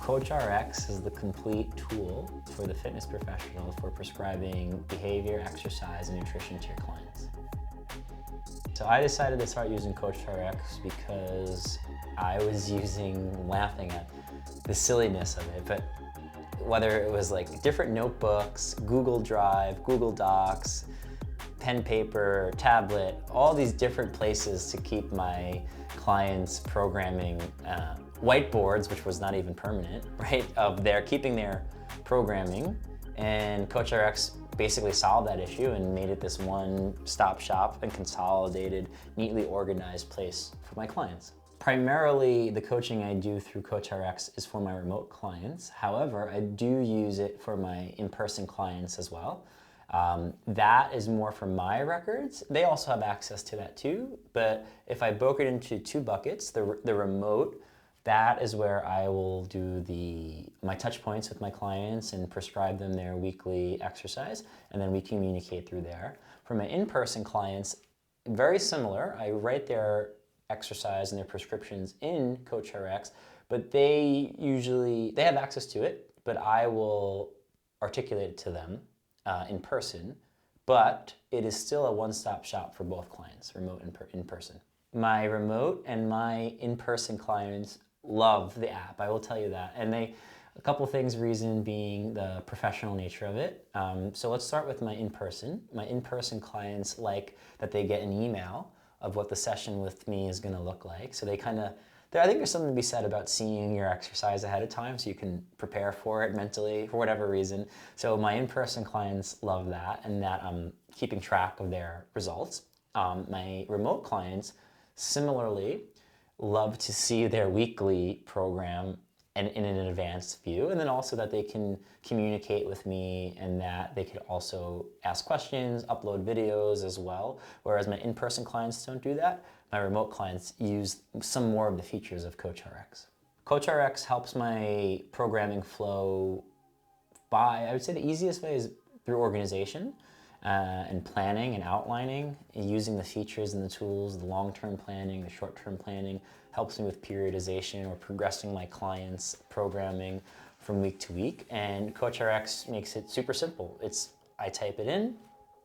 CoachRx is the complete tool for the fitness professional for prescribing behavior, exercise, and nutrition to your clients. So I decided to start using CoachRx because I was laughing at the silliness of it, but whether it was like different notebooks, Google Drive, Google Docs, pen, paper, tablet, all these different places to keep my clients programming, whiteboards, which was not even permanent, right? Keeping their programming, and CoachRx basically solved that issue and made it this one-stop shop and consolidated, neatly organized place for my clients. Primarily, the coaching I do through CoachRx is for my remote clients. However, I do use it for my in-person clients as well. That is more for my records. They also have access to that too, but if I broke it into two buckets, the remote, that is where I will do my touch points with my clients and prescribe them their weekly exercise, and then we communicate through there. For my in-person clients, very similar. I write their exercise and their prescriptions in CoachRx, but they have access to it, but I will articulate it to them in person, but it is still a one-stop shop for both clients, remote and in-person. My remote and my in-person clients love the app, I will tell you that. And a couple things, reason being the professional nature of it. So let's start with my in-person. My in-person clients like that they get an email of what the session with me is gonna look like. So I think there's something to be said about seeing your exercise ahead of time so you can prepare for it mentally for whatever reason. So my in-person clients love that, and that I'm keeping track of their results. My remote clients similarly love to see their weekly program and in an advanced view, and then also that they can communicate with me and that they could also ask questions, upload videos as well, whereas my in-person clients don't do that. My remote clients use some more of the features of CoachRx. CoachRx helps my programming flow I would say the easiest way is through organization and planning and outlining, and using the features and the tools, the long-term planning, the short-term planning, helps me with periodization or progressing my clients' programming from week to week. And CoachRx makes it super simple. I type it in,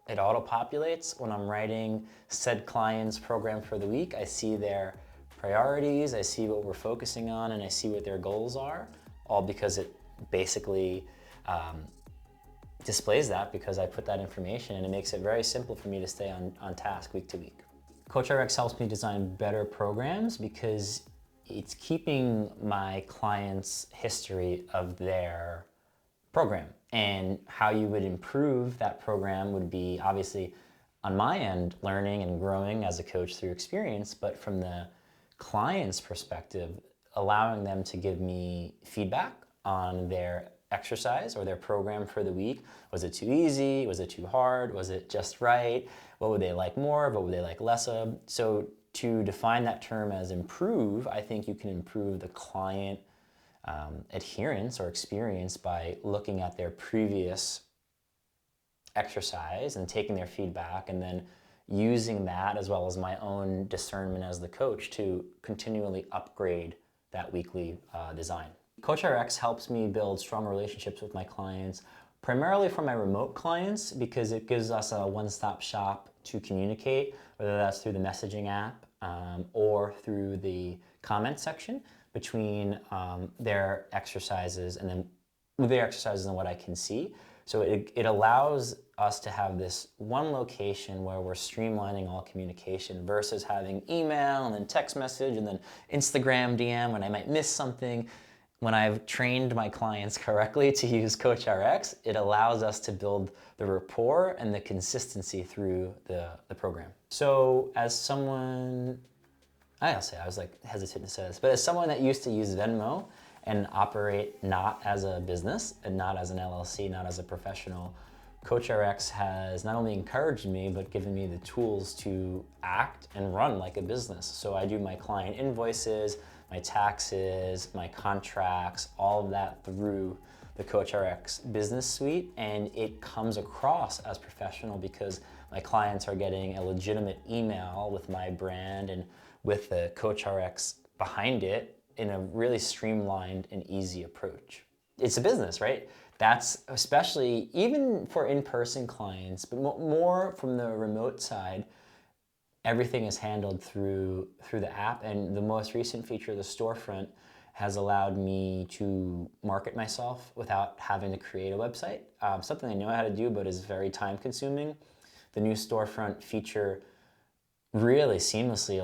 it auto-populates. When I'm writing said client's program for the week, I see their priorities, I see what we're focusing on, and I see what their goals are, all because it basically displays that because I put that information, and it makes it very simple for me to stay on task week to week. CoachRx helps me design better programs because it's keeping my clients' history of their program, and how you would improve that program would be obviously on my end learning and growing as a coach through experience, but from the client's perspective, allowing them to give me feedback on their exercise or their program for the week. Was it too easy? Was it too hard? Was it just right? What would they like more of? What would they like less of? So to define that term as improve, I think you can improve the client adherence or experience by looking at their previous exercise and taking their feedback, and then using that as well as my own discernment as the coach to continually upgrade that weekly design. CoachRx helps me build strong relationships with my clients, primarily for my remote clients, because it gives us a one-stop shop to communicate, whether that's through the messaging app or through the comment section between their exercises and what I can see. So it allows us to have this one location where we're streamlining all communication versus having email and then text message and then Instagram DM when I might miss something. When I've trained my clients correctly to use CoachRx, it allows us to build the rapport and the consistency through the program. So as someone, I was like hesitant to say this, but as someone that used to use Venmo and operate not as a business and not as an LLC, not as a professional, CoachRx has not only encouraged me, but given me the tools to act and run like a business. So I do my client invoices, my taxes, my contracts, all of that through the CoachRx business suite, and it comes across as professional because my clients are getting a legitimate email with my brand and with the CoachRx behind it, in a really streamlined and easy approach. It's a business, right? That's especially even for in-person clients, but more from the remote side, everything is handled through the app, and the most recent feature, the storefront, has allowed me to market myself without having to create a website. Something I know how to do, but is very time consuming. The new storefront feature really seamlessly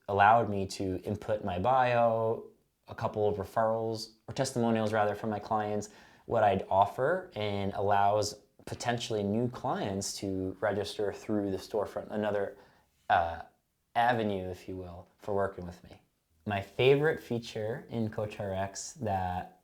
allowed me to input my bio, a couple of referrals, or testimonials rather, from my clients, what I'd offer, and allows potentially new clients to register through the storefront, another avenue, if you will, for working with me. My favorite feature in CoachRx that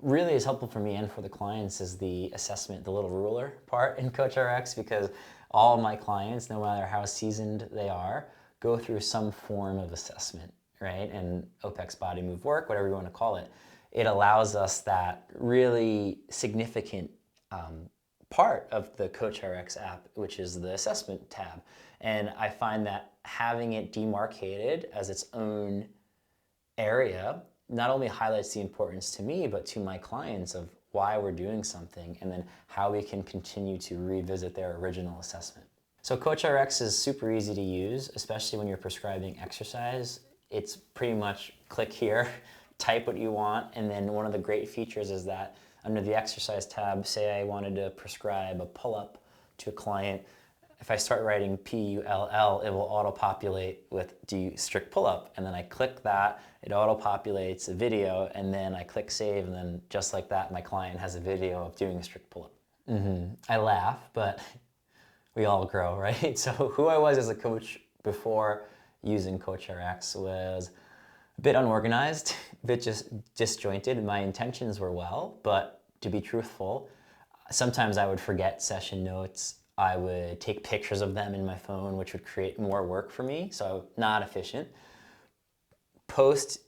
really is helpful for me and for the clients is the assessment, the little ruler part in CoachRx, because all of my clients, no matter how seasoned they are, go through some form of assessment, right? And OPEX body move work, whatever you want to call it, it allows us that really significant part of the CoachRx app, which is the assessment tab. And I find that having it demarcated as its own area not only highlights the importance to me, but to my clients of why we're doing something, and then how we can continue to revisit their original assessment. So CoachRx is super easy to use, especially when you're prescribing exercise. It's pretty much click here, type what you want, and then one of the great features is that under the exercise tab, say I wanted to prescribe a pull-up to a client, if I start writing P-U-L-L, it will auto-populate with strict pull-up, and then I click that, it auto-populates a video, and then I click save, and then just like that, my client has a video of doing a strict pull-up. I laugh, but we all grow, right? So who I was as a coach before using CoachRx was a bit unorganized, a bit just disjointed. My intentions were well, but to be truthful, sometimes I would forget session notes. I would take pictures of them in my phone, which would create more work for me, so not efficient. Post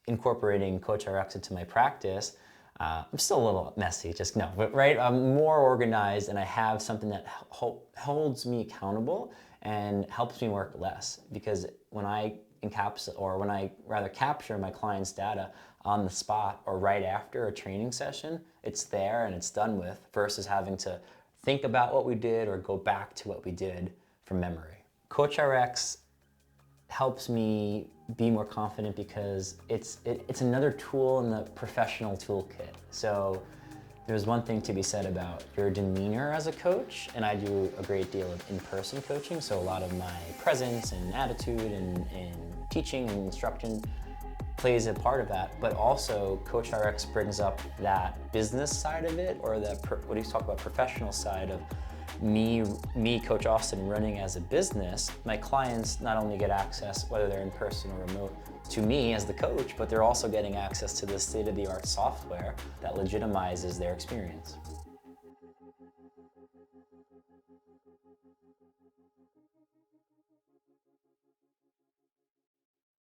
incorporating CoachRx into my practice, I'm still a little messy, but right? I'm more organized, and I have something that holds me accountable and helps me work less, because when I capture my client's data on the spot or right after a training session, it's there and it's done with, versus having to think about what we did or go back to what we did from memory. CoachRx helps me be more confident because it's another tool in the professional toolkit. So there's one thing to be said about your demeanor as a coach, and I do a great deal of in-person coaching, so a lot of my presence and attitude and teaching and instruction plays a part of that, but also CoachRx brings up that business side of it, or what do you talk about, professional side of me, Coach Austin, running as a business. My clients not only get access, whether they're in person or remote, to me as the coach, but they're also getting access to the state-of-the-art software that legitimizes their experience.